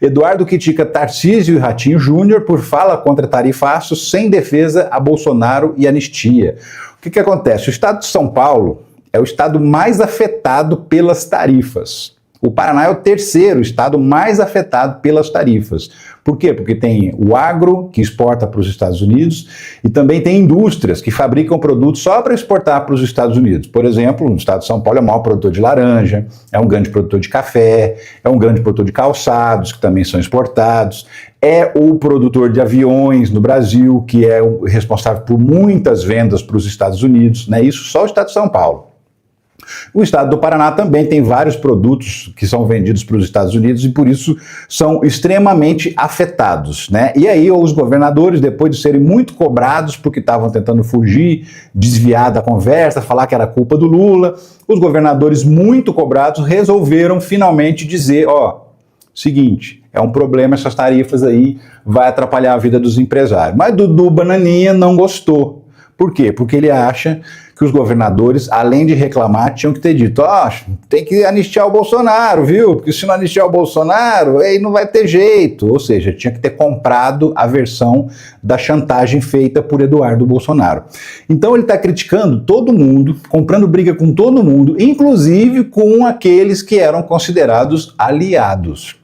Eduardo critica Tarcísio e Ratinho Júnior por fala contra tarifaços sem defesa a Bolsonaro e anistia. O que acontece? O estado de São Paulo é o estado mais afetado pelas tarifas. O Paraná é o terceiro estado mais afetado pelas tarifas. Por quê? Porque tem o agro, que exporta para os Estados Unidos, e também tem indústrias que fabricam produtos só para exportar para os Estados Unidos. Por exemplo, o estado de São Paulo é o maior produtor de laranja, é um grande produtor de café, é um grande produtor de calçados, que também são exportados, é o produtor de aviões no Brasil, que é o responsável por muitas vendas para os Estados Unidos, né? Isso só o estado de São Paulo. O estado do Paraná também tem vários produtos que são vendidos para os Estados Unidos e por isso são extremamente afetados, né? E aí os governadores, depois de serem muito cobrados porque estavam tentando fugir, desviar da conversa, falar que era culpa do Lula, os governadores muito cobrados resolveram finalmente dizer, seguinte, é um problema essas tarifas aí, vai atrapalhar a vida dos empresários. Mas Dudu Bananinha não gostou. Por quê? Porque ele acha que os governadores, além de reclamar, tinham que ter dito, tem que anistiar o Bolsonaro, viu? Porque se não anistiar o Bolsonaro, aí não vai ter jeito. Ou seja, tinha que ter comprado a versão da chantagem feita por Eduardo Bolsonaro. Então ele está criticando todo mundo, comprando briga com todo mundo, inclusive com aqueles que eram considerados aliados.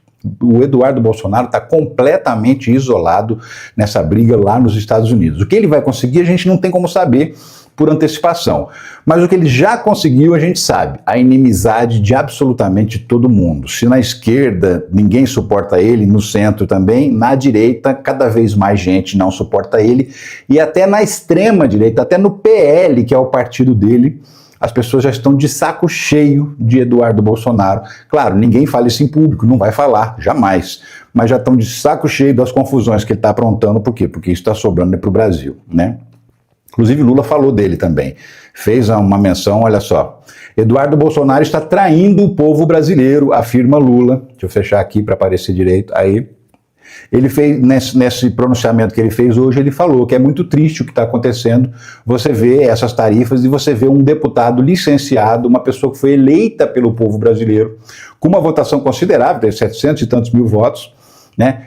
O Eduardo Bolsonaro está completamente isolado nessa briga lá nos Estados Unidos. O que ele vai conseguir a gente não tem como saber por antecipação. Mas o que ele já conseguiu a gente sabe, a inimizade de absolutamente todo mundo. Se na esquerda ninguém suporta ele, no centro também, na direita cada vez mais gente não suporta ele e até na extrema direita, até no PL, que é o partido dele, as pessoas já estão de saco cheio de Eduardo Bolsonaro. Claro, ninguém fala isso em público, não vai falar, jamais. Mas já estão de saco cheio das confusões que ele está aprontando. Por quê? Porque isso está sobrando para o Brasil, né? Inclusive Lula falou dele também. Fez uma menção, olha só. Eduardo Bolsonaro está traindo o povo brasileiro, afirma Lula. Deixa eu fechar aqui para aparecer direito. Aí. Ele fez, nesse pronunciamento que ele fez hoje, ele falou que é muito triste o que está acontecendo, você vê essas tarifas e você vê um deputado licenciado, uma pessoa que foi eleita pelo povo brasileiro, com uma votação considerável, teve 700 e tantos mil votos, né,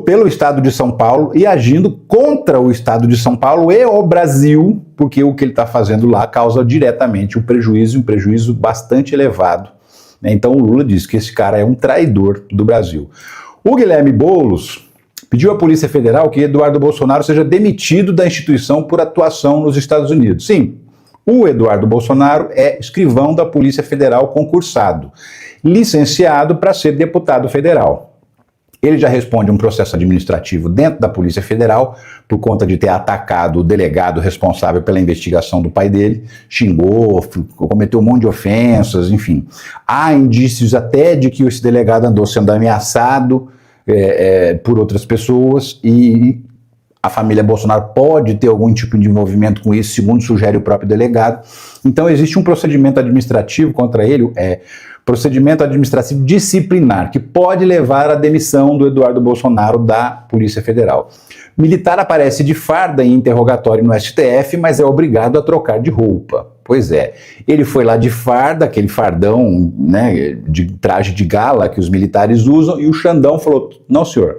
pelo estado de São Paulo e agindo contra o estado de São Paulo e o Brasil, porque o que ele está fazendo lá causa diretamente um prejuízo bastante elevado, né? Então o Lula diz que esse cara é um traidor do Brasil. O Guilherme Boulos pediu à Polícia Federal que Eduardo Bolsonaro seja demitido da instituição por atuação nos Estados Unidos. Sim, o Eduardo Bolsonaro é escrivão da Polícia Federal concursado, licenciado para ser deputado federal. Ele já responde um processo administrativo dentro da Polícia Federal por conta de ter atacado o delegado responsável pela investigação do pai dele, xingou, cometeu um monte de ofensas, enfim. Há indícios até de que esse delegado andou sendo ameaçado por outras pessoas e a família Bolsonaro pode ter algum tipo de envolvimento com isso, segundo sugere o próprio delegado. Então existe um procedimento administrativo contra ele, procedimento administrativo disciplinar, que pode levar à demissão do Eduardo Bolsonaro da Polícia Federal. Militar aparece de farda em interrogatório no STF, mas é obrigado a trocar de roupa. Pois é, ele foi lá de farda, aquele fardão, né, de traje de gala que os militares usam, e o Xandão falou, não senhor,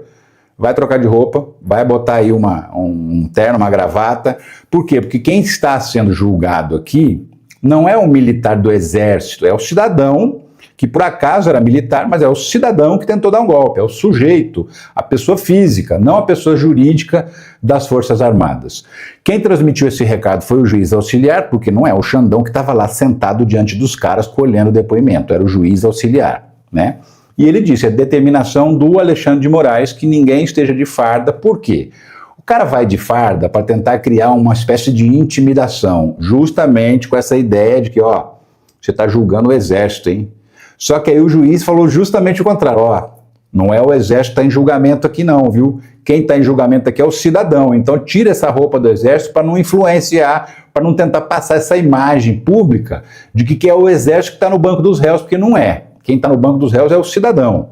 vai trocar de roupa, vai botar aí um terno, uma gravata. Por quê? Porque quem está sendo julgado aqui não é o militar do exército, é o cidadão que por acaso era militar, mas é o cidadão que tentou dar um golpe, é o sujeito, a pessoa física, não a pessoa jurídica das Forças Armadas. Quem transmitiu esse recado foi o juiz auxiliar, porque não é o Xandão que estava lá sentado diante dos caras colhendo o depoimento, era o juiz auxiliar, né? E ele disse, é determinação do Alexandre de Moraes que ninguém esteja de farda. Por quê? O cara vai de farda para tentar criar uma espécie de intimidação, justamente com essa ideia de que, você está julgando o exército, hein? Só que aí o juiz falou justamente o contrário, não é o exército que está em julgamento aqui não, viu? Quem está em julgamento aqui é o cidadão, então tira essa roupa do exército para não influenciar, para não tentar passar essa imagem pública de que é o exército que está no banco dos réus, porque não é. Quem está no banco dos réus é o cidadão.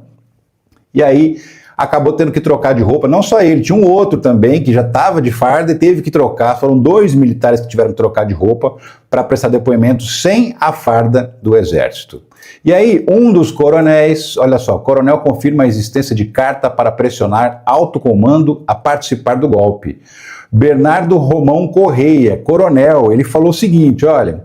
E aí acabou tendo que trocar de roupa. Não só ele, tinha um outro também que já estava de farda e teve que trocar. Foram 2 militares que tiveram que trocar de roupa para prestar depoimento sem a farda do Exército. E aí, um dos coronéis, olha só, o coronel confirma a existência de carta para pressionar alto comando a participar do golpe. Bernardo Romão Correia, coronel, ele falou o seguinte, olha,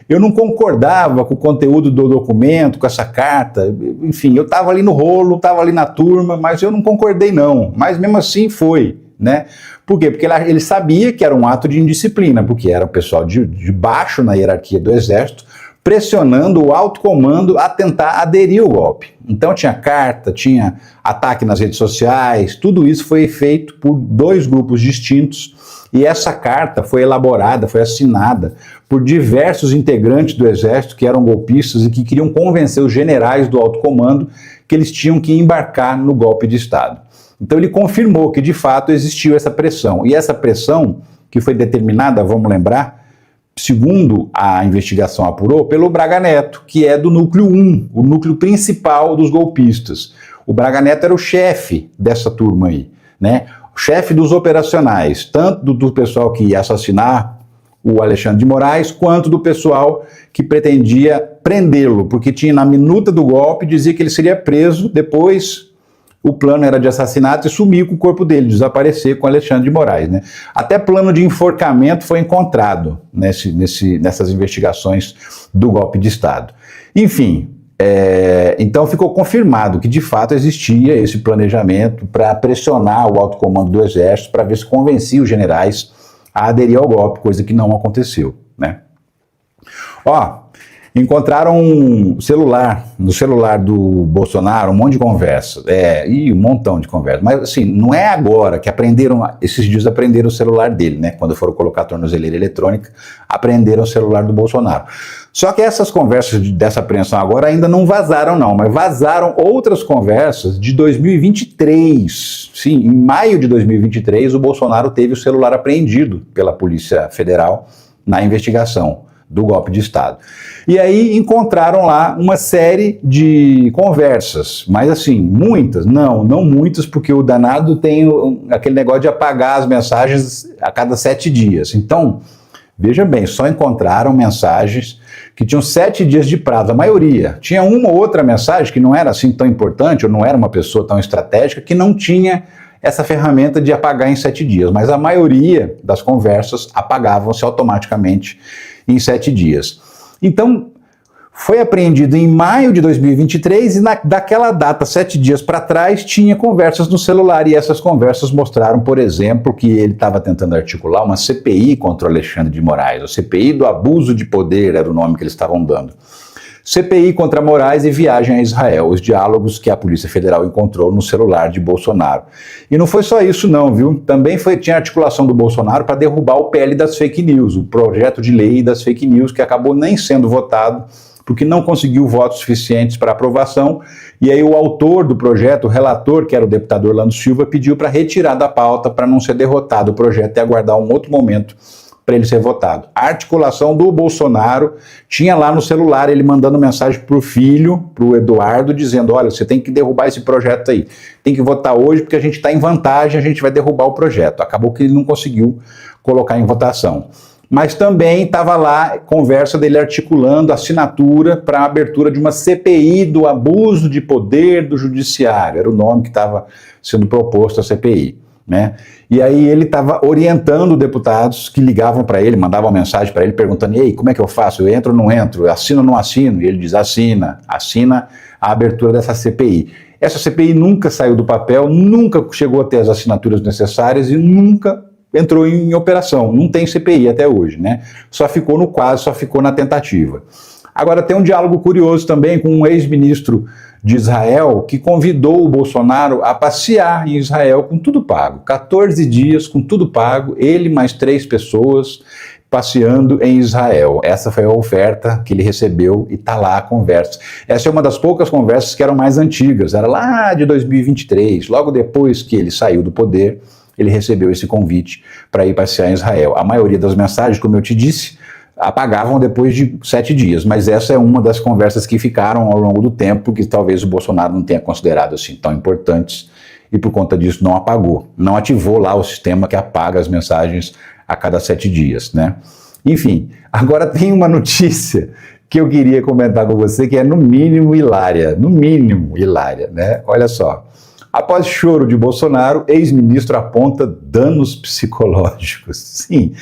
eu não concordava com o conteúdo do documento, com essa carta, enfim, eu estava ali no rolo, estava ali na turma, mas eu não concordei não, mas mesmo assim foi, né? Por quê? Porque ele sabia que era um ato de indisciplina, porque era o pessoal de baixo na hierarquia do Exército, pressionando o alto comando a tentar aderir ao golpe. Então tinha carta, tinha ataque nas redes sociais, tudo isso foi feito por 2 grupos distintos e essa carta foi elaborada, foi assinada por diversos integrantes do Exército que eram golpistas e que queriam convencer os generais do alto comando que eles tinham que embarcar no golpe de Estado. Então ele confirmou que de fato existiu essa pressão e essa pressão que foi determinada, vamos lembrar, segundo a investigação apurou, pelo Braga Neto, que é do núcleo 1, o núcleo principal dos golpistas. O Braga Neto era o chefe dessa turma aí, né? O chefe dos operacionais, tanto do pessoal que ia assassinar o Alexandre de Moraes, quanto do pessoal que pretendia prendê-lo, porque tinha na minuta do golpe, dizia que ele seria preso, depois o plano era de assassinato e sumir com o corpo dele, desaparecer com Alexandre de Moraes, né? Até plano de enforcamento foi encontrado nessas investigações do golpe de Estado. Enfim, então ficou confirmado que de fato existia esse planejamento para pressionar o alto comando do Exército para ver se convencia os generais a aderir ao golpe, coisa que não aconteceu, né? Ó, encontraram um celular, no celular do Bolsonaro, um monte de conversa, um montão de conversa, mas assim, não é agora que esses dias aprenderam o celular dele, né, quando foram colocar a tornozeleira eletrônica, aprenderam o celular do Bolsonaro. Só que essas conversas dessa apreensão agora ainda não vazaram não, mas vazaram outras conversas de 2023, sim, em maio de 2023 o Bolsonaro teve o celular apreendido pela Polícia Federal na investigação do golpe de Estado. E aí encontraram lá uma série de conversas, mas assim, muitas? Não muitas, porque o danado tem aquele negócio de apagar as mensagens a cada 7 dias. Então, veja bem, só encontraram mensagens que tinham 7 dias de prazo, a maioria. Tinha uma ou outra mensagem que não era assim tão importante, ou não era uma pessoa tão estratégica, que não tinha essa ferramenta de apagar em 7 dias, mas a maioria das conversas apagavam-se automaticamente em 7 dias. Então, foi apreendido em maio de 2023 e daquela data, 7 dias para trás, tinha conversas no celular e essas conversas mostraram, por exemplo, que ele estava tentando articular uma CPI contra o Alexandre de Moraes, a CPI do abuso de poder era o nome que eles estavam dando. CPI contra Moraes e viagem a Israel, os diálogos que a Polícia Federal encontrou no celular de Bolsonaro. E não foi só isso não, viu? Também tinha articulação do Bolsonaro para derrubar o PL das fake news, o projeto de lei das fake news, que acabou nem sendo votado, porque não conseguiu votos suficientes para aprovação, e aí o autor do projeto, o relator, que era o deputado Orlando Silva, pediu para retirar da pauta para não ser derrotado o projeto e aguardar um outro momento para ele ser votado. A articulação do Bolsonaro tinha lá no celular ele mandando mensagem para o filho, para o Eduardo, dizendo, olha, você tem que derrubar esse projeto aí, tem que votar hoje porque a gente está em vantagem, a gente vai derrubar o projeto. Acabou que ele não conseguiu colocar em votação. Mas também estava lá conversa dele articulando assinatura para a abertura de uma CPI do abuso de poder do judiciário, era o nome que estava sendo proposto à CPI. Né? E aí ele estava orientando deputados que ligavam para ele, mandavam mensagem para ele perguntando, e aí, como é que eu faço? Eu entro ou não entro? Eu assino ou não assino? E ele diz, assina a abertura dessa CPI. Essa CPI nunca saiu do papel, nunca chegou a ter as assinaturas necessárias e nunca entrou em operação. Não tem CPI até hoje, né? Só ficou no quase, só ficou na tentativa. Agora tem um diálogo curioso também com um ex-ministro de Israel que convidou o Bolsonaro a passear em Israel com tudo pago. 14 dias com tudo pago, ele mais 3 pessoas passeando em Israel. Essa foi a oferta que ele recebeu e está lá a conversa. Essa é uma das poucas conversas que eram mais antigas, era lá de 2023, logo depois que ele saiu do poder, ele recebeu esse convite para ir passear em Israel. A maioria das mensagens, como eu te disse, apagavam depois de 7 dias, mas essa é uma das conversas que ficaram ao longo do tempo, que talvez o Bolsonaro não tenha considerado assim tão importantes, e por conta disso não apagou, não ativou lá o sistema que apaga as mensagens a cada 7 dias, né? Enfim, agora tem uma notícia que eu queria comentar com você, que é no mínimo hilária, né? Olha só. Após choro de Bolsonaro, ex-ministro aponta danos psicológicos. Sim,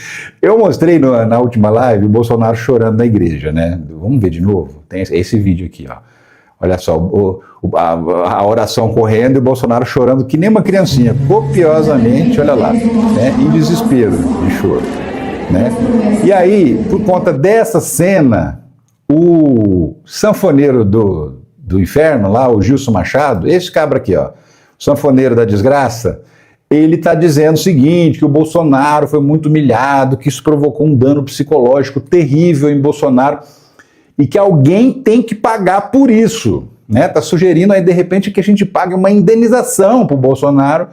eu mostrei na última live o Bolsonaro chorando na igreja, né? Vamos ver de novo? Tem esse vídeo aqui, ó. Olha só, a oração correndo e o Bolsonaro chorando que nem uma criancinha, copiosamente, olha lá, né? Em desespero de choro, né? E aí, por conta dessa cena, o sanfoneiro do inferno lá, o Gilson Machado, esse cabra aqui, ó, sanfoneiro da desgraça, ele está dizendo o seguinte, que o Bolsonaro foi muito humilhado, que isso provocou um dano psicológico terrível em Bolsonaro e que alguém tem que pagar por isso, né? Está sugerindo aí, de repente, que a gente pague uma indenização para o Bolsonaro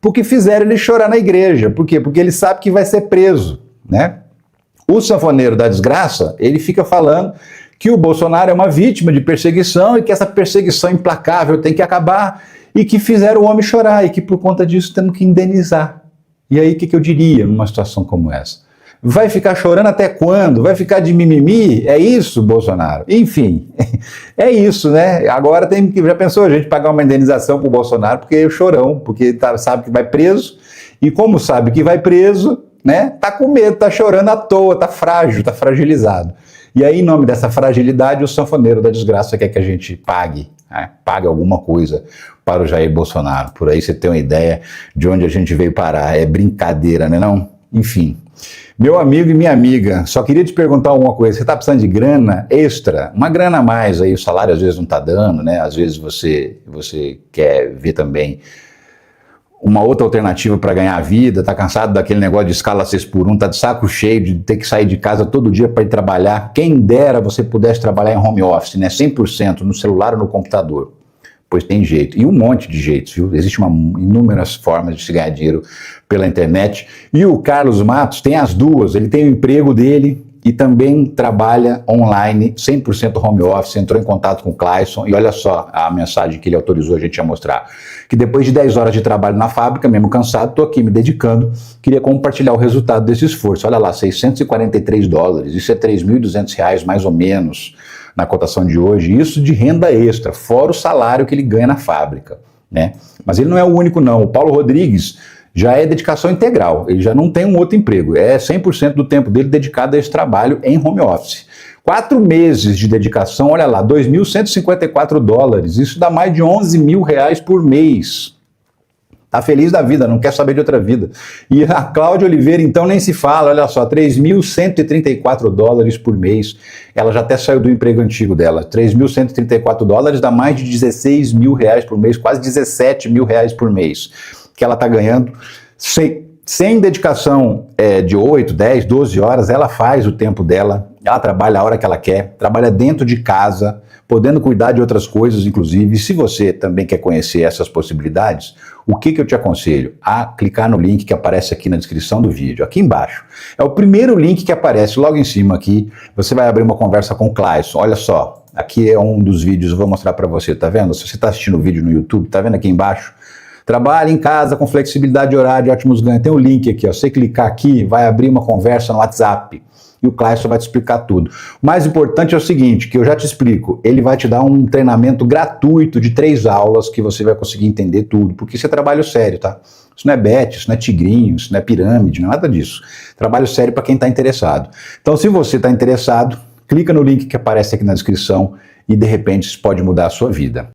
porque fizeram ele chorar na igreja. Por quê? Porque ele sabe que vai ser preso, né? O sanfoneiro da desgraça, ele fica falando que o Bolsonaro é uma vítima de perseguição e que essa perseguição implacável tem que acabar e que fizeram o homem chorar e que por conta disso temos que indenizar. E aí o que eu diria numa situação como essa? Vai ficar chorando até quando? Vai ficar de mimimi? É isso, Bolsonaro? Enfim, é isso, né? Agora tem que, já pensou a gente pagar uma indenização pro Bolsonaro porque é chorão, porque sabe que vai preso e como sabe que vai preso, né? Tá com medo, tá chorando à toa, tá frágil, tá fragilizado. E aí, em nome dessa fragilidade, o sanfoneiro da desgraça quer que a gente pague, né? Pague alguma coisa para o Jair Bolsonaro. Por aí você tem uma ideia de onde a gente veio parar. É brincadeira, né não? Enfim. Meu amigo e minha amiga, só queria te perguntar alguma coisa. Você está precisando de grana extra? Uma grana a mais aí, o salário às vezes não está dando, né? Às vezes você quer ver também uma outra alternativa para ganhar a vida, tá cansado daquele negócio de escala 6x1, tá de saco cheio de ter que sair de casa todo dia para ir trabalhar. Quem dera você pudesse trabalhar em home office, né? 100% no celular ou no computador. Pois tem jeito, e um monte de jeitos, viu? Existem inúmeras formas de se ganhar dinheiro pela internet. E o Carlos Matos tem as duas, ele tem o emprego dele e também trabalha online, 100% home office, entrou em contato com o Clayson, e olha só a mensagem que ele autorizou a gente a mostrar, que depois de 10 horas de trabalho na fábrica, mesmo cansado, estou aqui me dedicando, queria compartilhar o resultado desse esforço. Olha lá, $643, isso é R$3.200 mais ou menos, na cotação de hoje, isso de renda extra, fora o salário que ele ganha na fábrica, né? Mas ele não é o único não, o Paulo Rodrigues já é dedicação integral, ele já não tem um outro emprego, é 100% do tempo dele dedicado a esse trabalho em home office. 4 meses de dedicação, olha lá, $2.154, isso dá mais de R$11 mil por mês. Tá feliz da vida, não quer saber de outra vida. E a Cláudia Oliveira, então, nem se fala, olha só, $3.134 por mês. Ela já até saiu do emprego antigo dela. $3.134 dá mais de R$16 mil por mês, quase R$17 mil por mês, que ela tá ganhando. Sem dedicação de 8, 10, 12 horas, ela faz o tempo dela, ela trabalha a hora que ela quer, trabalha dentro de casa, podendo cuidar de outras coisas, inclusive. Se você também quer conhecer essas possibilidades, o que eu te aconselho? A clicar no link que aparece aqui na descrição do vídeo, aqui embaixo. É o primeiro link que aparece logo em cima aqui. Você vai abrir uma conversa com o Clayson. Olha só, aqui é um dos vídeos, eu vou mostrar para você, tá vendo? Se você está assistindo o vídeo no YouTube, tá vendo aqui embaixo? Trabalhe em casa com flexibilidade de horário, ótimos ganhos. Tem um link aqui, ó. Você clicar aqui, vai abrir uma conversa no WhatsApp. E o Clayson vai te explicar tudo. O mais importante é o seguinte, que eu já te explico, ele vai te dar um treinamento gratuito de 3 aulas que você vai conseguir entender tudo, porque isso é trabalho sério, tá? Isso não é bet, isso não é tigrinho, isso não é pirâmide, não é nada disso. Trabalho sério para quem está interessado. Então, se você está interessado, clica no link que aparece aqui na descrição e, de repente, isso pode mudar a sua vida.